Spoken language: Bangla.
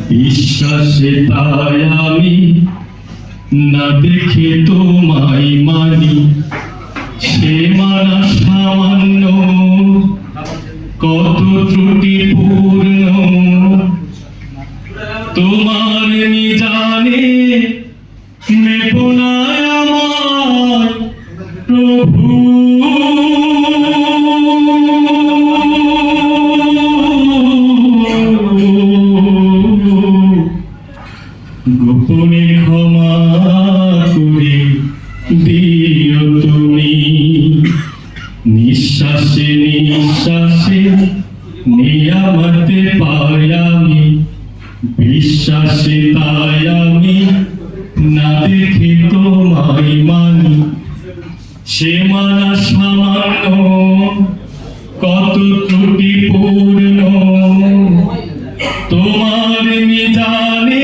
বিশ্বাসে তাই আমি না দেখে তোমায় মানি, সে মানা সামান্য কত ত্রুটিপূর্ণ, তোমার নিজানে নেব না আমার প্রভু। গোপনে ক্ষমা করে দিও তুমি, নিঃশ্বাসে নিঃশ্বাসে নিয়ামতে পাই আমি, বিশ্বাসে তাই আমি না দেখে তোমায় মানি, সে মানা সামান্য কত ত্রুটিপূর্ণ, তোমার নিজানে